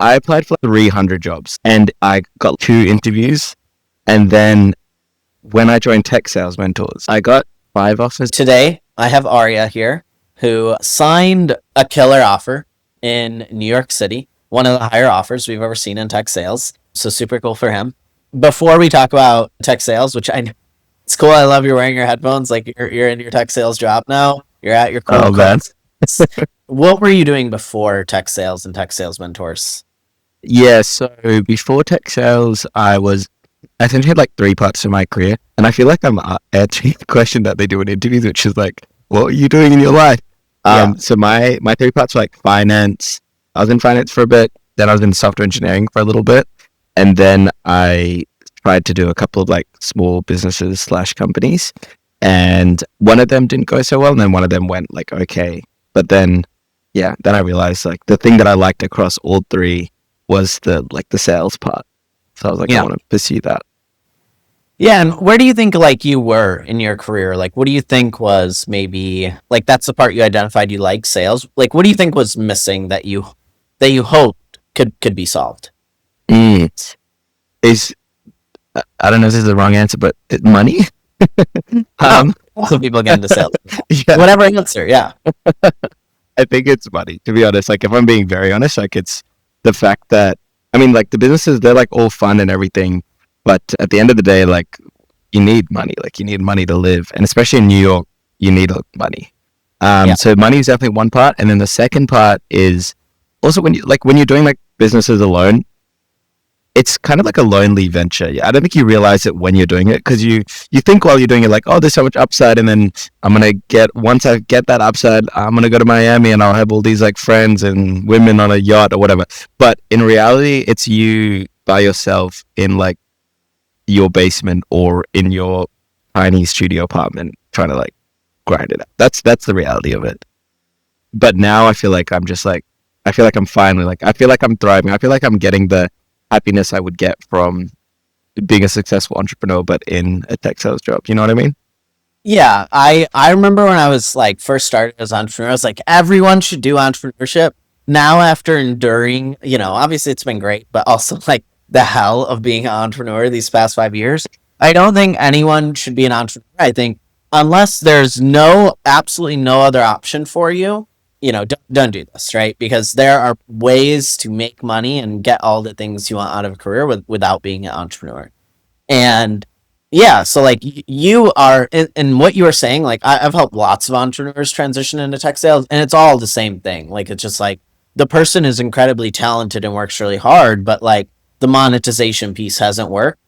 I applied for 300 jobs and I got 2 interviews. And then when I joined Tech Sales Mentors, I got 5 offers. Today, I have Arya here who signed a killer offer in New York City, one of the higher offers we've ever seen in tech sales. So super cool for him. Before we talk about tech sales, which it's cool. I love you're wearing your headphones. Like you're in your tech sales job now. You're at your cool. Oh, man. What were you doing before tech sales and Tech Sales Mentors? Yeah, so before Tech Sales, I essentially had like 3 parts of my career. And I feel like I'm answering the question that they do in interviews, which is like, what are you doing in your life? So my 3 parts were like finance. I was in finance for a bit. Then I was in software engineering for a little bit. And then I tried to do a couple of like small businesses / companies. And one of them didn't go so well. And then one of them went like, okay. But then I realized like the thing that I liked across all 3 was the sales part. So I was like, I want to pursue that. Yeah, and where do you think like you were in your career? Like, what do you think was maybe like that's the part you identified you like sales? Like, what do you think was missing that you hoped could be solved? Is I don't know if this is the wrong answer, but money. So people get into sales. Yeah. Whatever answer, yeah. I think it's money, to be honest. Like, if I'm being very honest, like, it's the fact that, I mean, like, the businesses, they're, like, all fun and everything, but at the end of the day, like, you need money. Like, you need money to live. And especially in New York, you need money. So money is definitely one part. And then the second part is also when you're doing, like, businesses alone, it's kind of like a lonely venture. I don't think you realize it when you're doing it because you think while you're doing it like, oh, there's so much upside, and then once I get that upside, I'm gonna go to Miami and I'll have all these like friends and women on a yacht or whatever. But in reality, it's you by yourself in like your basement or in your tiny studio apartment trying to like grind it out. That's the reality of it. But now I feel like I'm finally like I feel like I'm thriving. I feel like I'm getting the happiness I would get from being a successful entrepreneur, but in a tech sales job. You know what I mean? Yeah, I remember when I was like first started as an entrepreneur, I was like, everyone should do entrepreneurship. Now, after enduring, obviously it's been great, but also like the hell of being an entrepreneur these past 5 years, I don't think anyone should be an entrepreneur. I think unless there's absolutely no other option for you, don't do this, right? Because there are ways to make money and get all the things you want out of a career without being an entrepreneur. And yeah, so like you are in what you were saying, like I've helped lots of entrepreneurs transition into tech sales, and it's all the same thing. Like it's just like the person is incredibly talented and works really hard, but like the monetization piece hasn't worked.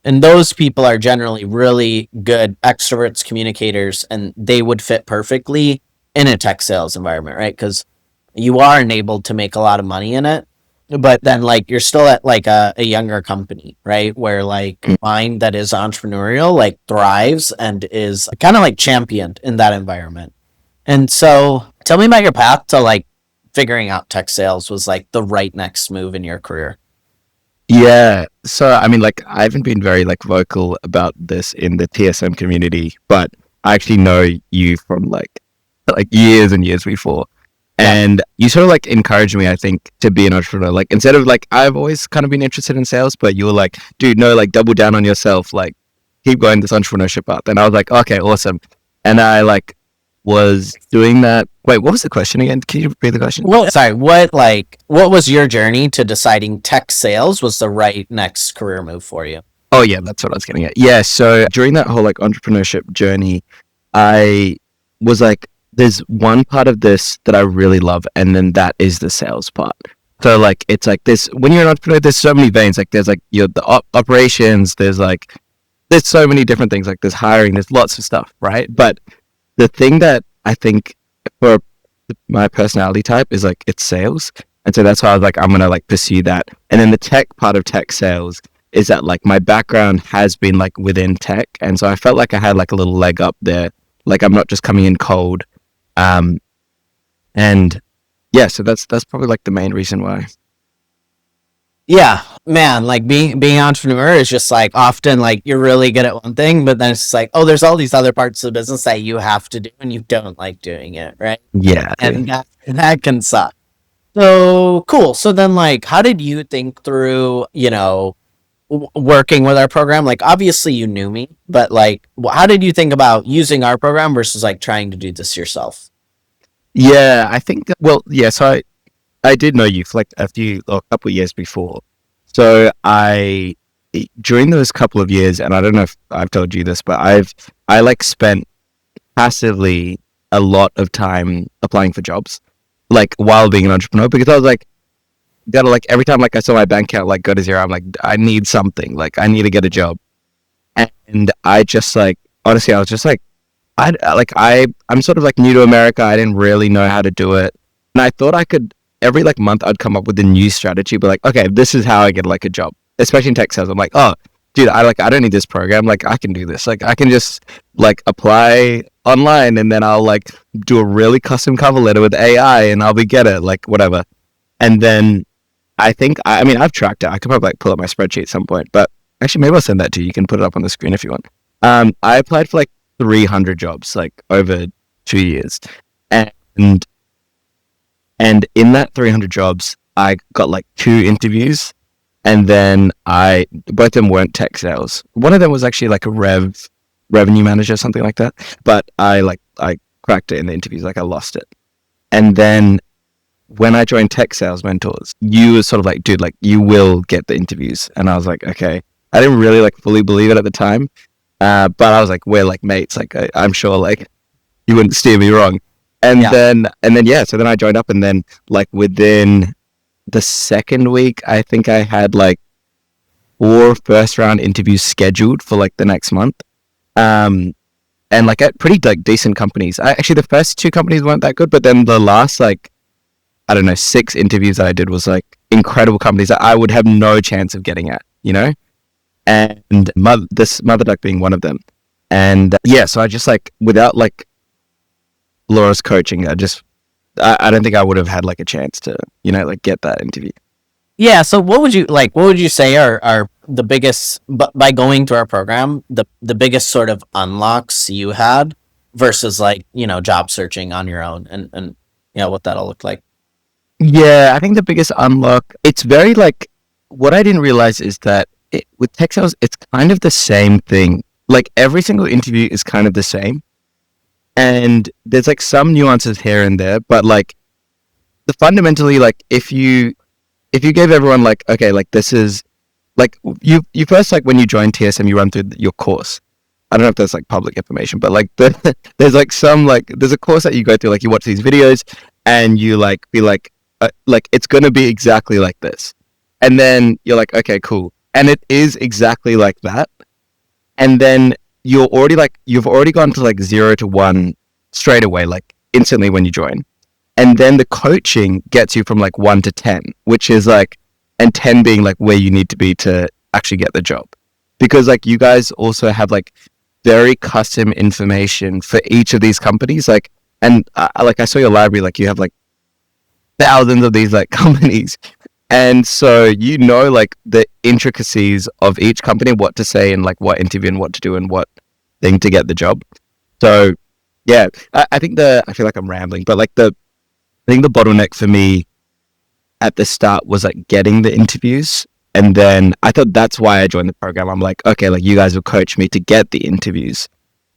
And those people are generally really good extroverts, communicators, and they would fit perfectly in a tech sales environment, right? Because you are enabled to make a lot of money in it, but then like you're still at like a younger company, right? Where like mind that is entrepreneurial like thrives and is kind of like championed in that environment. And so tell me about your path to like figuring out tech sales was like the right next move in your career. Yeah. So I mean, like I haven't been very like vocal about this in the TSM community, but I actually know you from like years and years before. And you sort of like encouraged me, I think, to be an entrepreneur. Like instead of like, I've always kind of been interested in sales, but you were like, dude, no, like double down on yourself, like keep going this entrepreneurship path. And I was like, okay, awesome. And I like was doing that. Wait, what was the question again? Can you repeat the question? Well, sorry, what was your journey to deciding tech sales was the right next career move for you? Oh yeah, that's what I was getting at. Yeah. So during that whole like entrepreneurship journey, I was like, there's one part of this that I really love, and then that is the sales part. So like it's like this when you're an entrepreneur, there's so many veins. Like there's like the operations, there's so many different things. Like there's hiring, there's lots of stuff, right? But the thing that I think for my personality type is like it's sales, and so that's why I was like I'm gonna like pursue that. And then the tech part of tech sales is that like my background has been like within tech, and so I felt like I had like a little leg up there. Like I'm not just coming in cold. And yeah, so that's probably like the main reason why. Yeah, man, like being an entrepreneur is just like often like you're really good at one thing, but then it's just like, oh, there's all these other parts of the business that you have to do and you don't like doing it, right? Yeah. And that can suck. So cool. So then, like, how did you think through, working with our program? Like, obviously you knew me, but like, how did you think about using our program versus like trying to do this yourself? Yeah, I think. Well, yeah. So I did know you for like a couple of years before. So during those couple of years, and I don't know if I've told you this, but I like spent passively a lot of time applying for jobs, like while being an entrepreneur, because I was like, gotta like every time like I saw my bank account like go to zero, I'm like, I need something, like I need to get a job, and I just like honestly, I was just like, I'm sort of like new to America. I didn't really know how to do it, and I thought I could every like month I'd come up with a new strategy, but like, okay, this is how I get like a job, especially in tech sales. I'm like, oh, dude, I don't need this program. Like, I can do this. Like, I can just like apply online, and then I'll like do a really custom cover letter with AI, and I'll be get it like whatever. And then I think I mean I've tracked it. I could probably like pull up my spreadsheet at some point, but actually maybe I'll send that to you. You can put it up on the screen if you want. I applied for like 300 jobs like over 2 years, and and in that 300 jobs, I got like two interviews, and then I both of them weren't tech sales. One of them was actually like a revenue manager, something like that. But I cracked it in the interviews, like I lost it. And then when I joined Tech Sales Mentors, you were sort of like, dude, like you will get the interviews. And I was like, okay. I didn't really like fully believe it at the time, but I was like, we're like mates. Like I'm sure like you wouldn't steer me wrong. Yeah. And then yeah, so then I joined up, and then like within the second week, I think I had like 4 first round interviews scheduled for like the next month. And like at pretty like decent companies. Actually, the first two companies weren't that good, but then the last like I don't know 6 interviews that I did was like incredible companies that I would have no chance of getting at, you know. And this Mother Duck being one of them. And yeah, so I just like without like Laura's coaching, I don't think I would have had like a chance to, you know, like get that interview. Yeah. So what would you say are the biggest, but by going through our program, the biggest sort of unlocks you had versus like, job searching on your own and what that'll look like. Yeah, I think the biggest unlock, it's very like, what I didn't realize is that with tech sales, it's kind of the same thing. Like every single interview is kind of the same. And there's like some nuances here and there, but like the fundamentally, like if you gave everyone like, okay, like this is like you first like when you join TSM, you run through your course. I don't know if that's like public information, but like there's like some like there's a course that you go through, like you watch these videos and you like be like it's gonna be exactly like this, and then you're like, okay, cool, and it is exactly like that, and then you've already gone to like 0 to 1 straight away, like instantly when you join, and then the coaching gets you from like 1 to 10, which is like, and 10 being like where you need to be to actually get the job, because like you guys also have like very custom information for each of these companies, like, and like I saw your library, like you have like thousands of these like companies, and so you know like the intricacies of each company, what to say and like what interview and what to do and what thing to get the job. So yeah, I think I feel like I'm rambling, but like I think the bottleneck for me at the start was like getting the interviews, and then I thought that's why I joined the program. I'm like, okay, like you guys will coach me to get the interviews,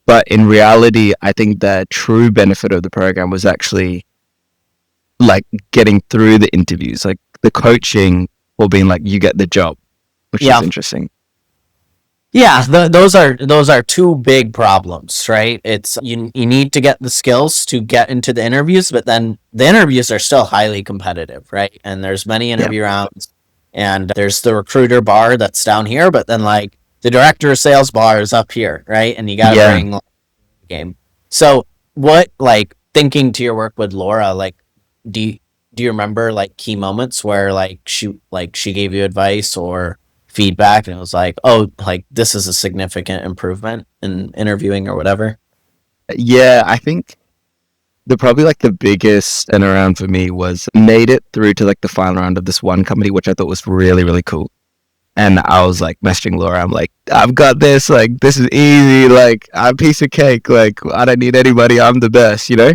but in reality, I think the true benefit of the program was actually like getting through the interviews, like the coaching or being like you get the job, which Yeah. is interesting. Yeah, those are two big problems, right? It's you need to get the skills to get into the interviews, but then the interviews are still highly competitive, right? And there's many Yeah. interview rounds, and there's the recruiter bar that's down here, but then like the director of sales bar is up here, right? And you got to Yeah. bring like, the game. So what like thinking to your work with Laura, like do you remember like key moments where like she gave you advice or feedback and it was like, oh, like this is a significant improvement in interviewing or whatever? Yeah, I think probably like the biggest and around for me was made it through to like the final round of this one company, which I thought was really, really cool. And I was like messaging Laura, I'm like, I've got this, like this is easy, like I'm a piece of cake, like I don't need anybody, I'm the best, you know?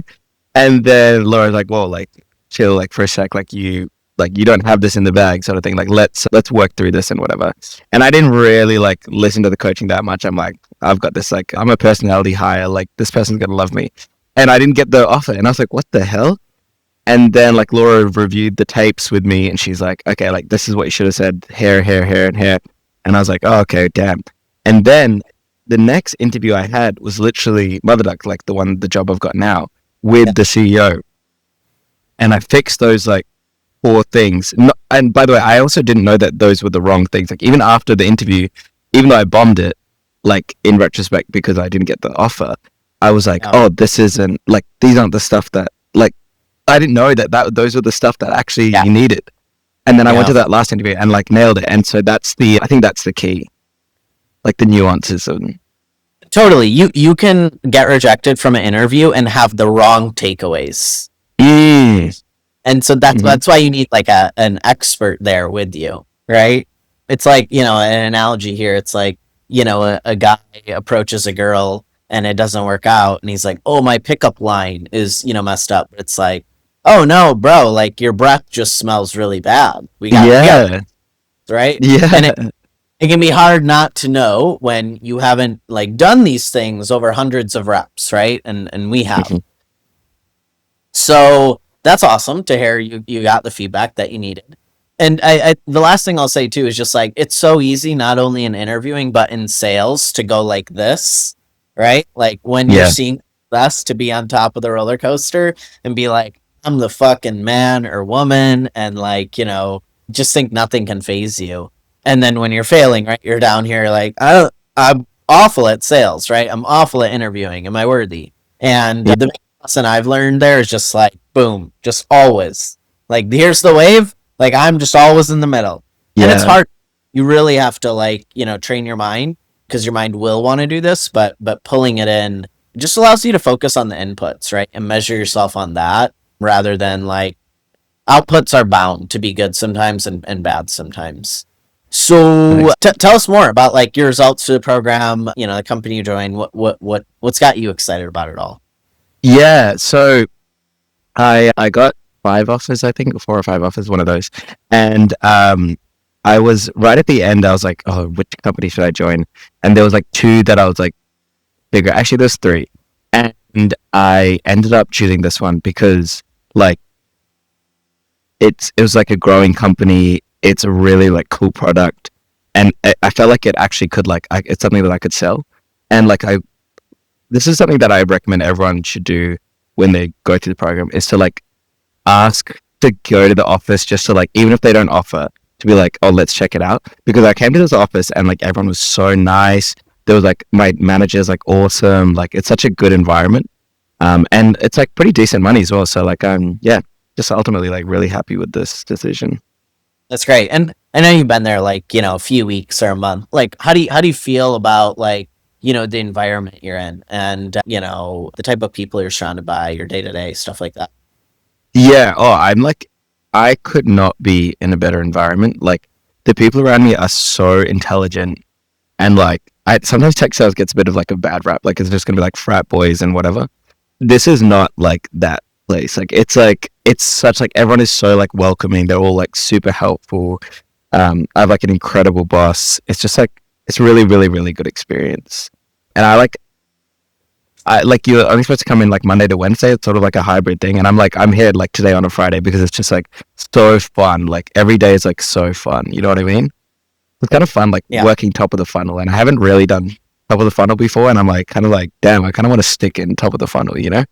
And then Laura's like, well, like chill, like for a sec, like you don't have this in the bag, sort of thing. Like let's work through this and whatever. And I didn't really like listen to the coaching that much. I'm like, I've got this, like I'm a personality hire, like this person's gonna love me. And I didn't get the offer, and I was like, what the hell? And then like Laura reviewed the tapes with me, and she's like, okay, like this is what you should have said, hair, and hair. And I was like, oh, okay, damn. And then the next interview I had was literally Mother Duck, like the job I've got now, with the CEO. And I fixed those like 4 things. No, and by the way, I also didn't know that those were the wrong things. Like even after the interview, even though I bombed it, like in retrospect, because I didn't get the offer, I was like, oh, this isn't like, these aren't the stuff that like, I didn't know that those were the stuff that actually you needed. And then I went to that last interview and like nailed it. And so I think that's the key, like the nuances of them. Totally. You can get rejected from an interview and have the wrong takeaways. And so that's why you need like an expert there with you, right? It's like, you know, an analogy here. It's like, you know, a guy approaches a girl and it doesn't work out, and he's like, oh, my pickup line is, you know, messed up. It's like, oh no, bro, like your breath just smells really bad. We got right? Yeah. And it can be hard not to know when you haven't like done these things over hundreds of reps, right? And we have. So that's awesome to hear you got the feedback that you needed. And I the last thing I'll say too is just like, it's so easy, not only in interviewing, but in sales, to go like this, right? Like when you're seeing us, to be on top of the roller coaster and be like, I'm the fucking man or woman, and like, you know, just think nothing can phase you. And then when you're failing, right, you're down here like, I'm awful at sales, right? I'm awful at interviewing. Am I worthy? And the lesson I've learned there is just like, boom, just always. Like, here's the wave. Like, I'm just always in the middle. And it's hard. You really have to, like, you know, train your mind, because your mind will want to do this, but pulling it in just allows you to focus on the inputs, right? And measure yourself on that, rather than like, outputs are bound to be good sometimes and bad sometimes. So tell us more about like your results for the program, you know, the company you joined. What's got you excited about it all? Yeah, so I got 5 offers, I think, 4 or 5 offers, one of those. And I was right at the end, I was like, oh, which company should I join? And there was like 2 that I was like, bigger. Actually, there's 3. And I ended up choosing this one because like it was like a growing company. It's a really like cool product. And I felt like it actually could like, it's something that I could sell. And like this is something that I recommend everyone should do when they go through the program, is to like ask to go to the office, just to like, even if they don't offer, to be like, oh, let's check it out. Because I came to this office and like everyone was so nice. There was like, my manager's like awesome. Like it's such a good environment. And it's like pretty decent money as well. So like, just ultimately like really happy with this decision. That's great. And I know you've been there like, you know, a few weeks or a month. Like, how do you feel about like, you know, the environment you're in, and you know, the type of people you're surrounded by, your day-to-day stuff like that? Yeah. Oh, I could not be in a better environment. Like the people around me are so intelligent, and like sometimes tech sales gets a bit of like a bad rap. Like it's just gonna be like frat boys and whatever. This is not like that place. Like it's such like, everyone is so like welcoming. They're all like super helpful. I have like an incredible boss. It's just like, it's really, really, really good experience. And I like you're only supposed to come in like Monday to Wednesday. It's sort of like a hybrid thing. And I'm here like today on a Friday because it's just like so fun. Like every day is like so fun. You know what I mean? It's kind of fun, like working top of the funnel. And I haven't really done top of the funnel before. And I'm like, kind of like, damn, I kind of want to stick in top of the funnel, you know?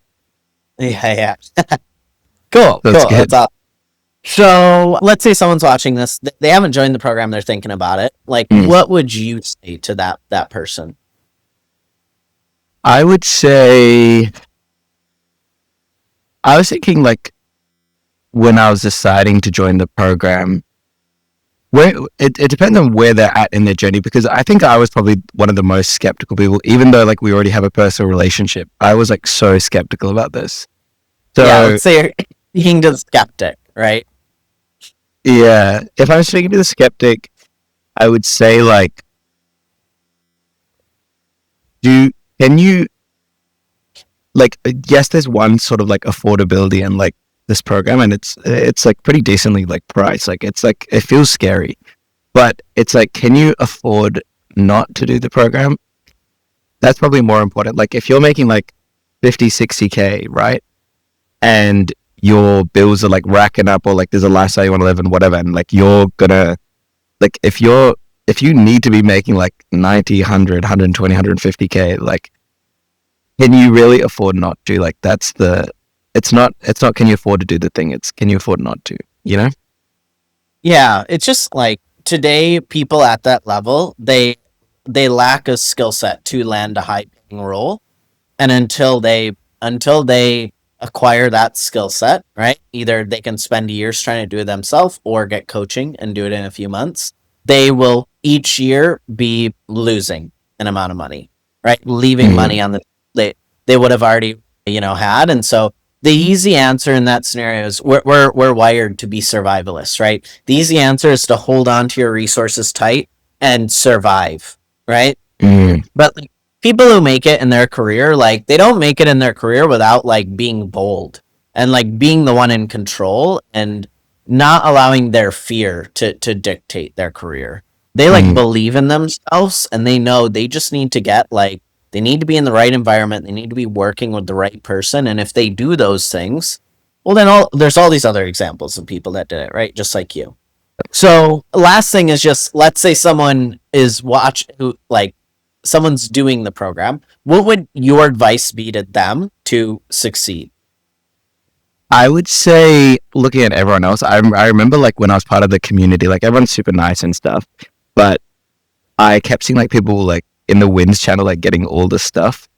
Yeah. Cool. That's good. That's awesome. So let's say someone's watching this. They haven't joined the program. They're thinking about it. Like, what would you say to that person? I would say, I was thinking like, when I was deciding to join the program, where it depends on where they're at in their journey, because I think I was probably one of the most skeptical people, even though like we already have a personal relationship. I was like so skeptical about this. So let's say you're speaking to the skeptic, right? Yeah, if I'm speaking to the skeptic, I would say like, can you like, yes, there's one sort of like affordability and like this program, and it's like pretty decently like priced. Like it's like it feels scary, but it's like, can you afford not to do the program? That's probably more important. Like if you're making like 50, 60K, right? And your bills are like racking up, or like there's a lifestyle you want to live and whatever, and like you're gonna, like if you need to be making like 90, 100, 120, 150K, like can you really afford not to? Like that's the, it's not can you afford to do the thing, it's can you afford not to, you know? Yeah, it's just like today people at that level, they lack a skill set to land a high paying role. And until they acquire that skill set, right? Either they can spend years trying to do it themselves or get coaching and do it in a few months. They will each year be losing an amount of money, right? Leaving Mm. money on the they would have already, had. And so the easy answer in that scenario is we're wired to be survivalists, right? The easy answer is to hold on to your resources tight and survive, right? Mm. But like, people who make it in their career, like they don't make it in their career without like being bold and like being the one in control and not allowing their fear to dictate their career. They like Mm. believe in themselves and they know they just need to get like they need to be in the right environment, they need to be working with the right person, and if they do those things, well then there's all these other examples of people that did it, right? Just like you. So last thing is just let's say someone is like someone's doing the program. What would your advice be to them to succeed? I would say, looking at everyone else, I remember like when I was part of the community, like everyone's super nice and stuff, but I kept seeing like people like in the Wins channel like getting all this stuff.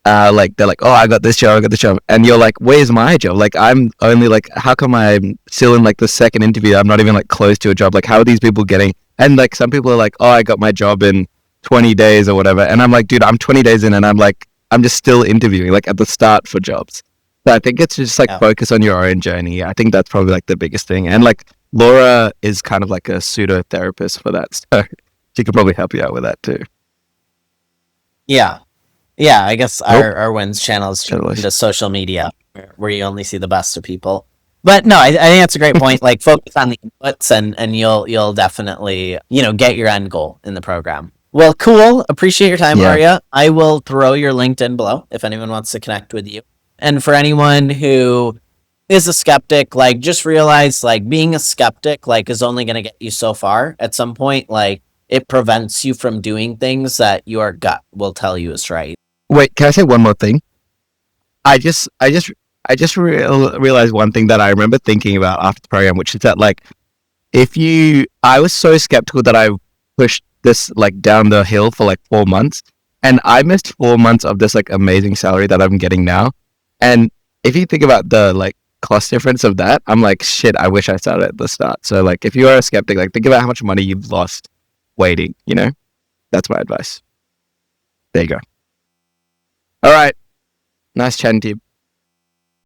Like they're like, oh, I got this job, I got this job, and you're like, where's my job? Like I'm only like, how come I'm still in like the second interview? I'm not even like close to a job. Like how are these people getting? And like some people are like, oh, I got my job in 20 days or whatever, and I'm like, dude, I'm 20 days in, and I'm like, I'm just still interviewing like at the start for jobs. So I think it's just like Yeah. focus on your own journey. I think that's probably like the biggest thing. And like Laura is kind of like a pseudo therapist for that, so she could probably help you out with that too. Yeah. Yeah, I guess Nope. our Wins channel is Totally. into social media where you only see the best of people. But no, I think that's a great point. Like focus on the inputs and you'll definitely, get your end goal in the program. Well, cool. Appreciate your time, Yeah. Arya. I will throw your LinkedIn below if anyone wants to connect with you. And for anyone who is a skeptic, like just realize like being a skeptic like is only going to get you so far. At some point, like it prevents you from doing things that your gut will tell you is right. Wait, can I say one more thing? I just realized one thing that I remember thinking about after the program, which is that like I was so skeptical that I pushed this like down the hill for like 4 months, and I missed 4 months of this like amazing salary that I'm getting now. And if you think about the like cost difference of that, I'm like, shit, I wish I started at the start. So like, if you are a skeptic, like think about how much money you've lost waiting. That's my advice. There you go. All right, nice chatting to you.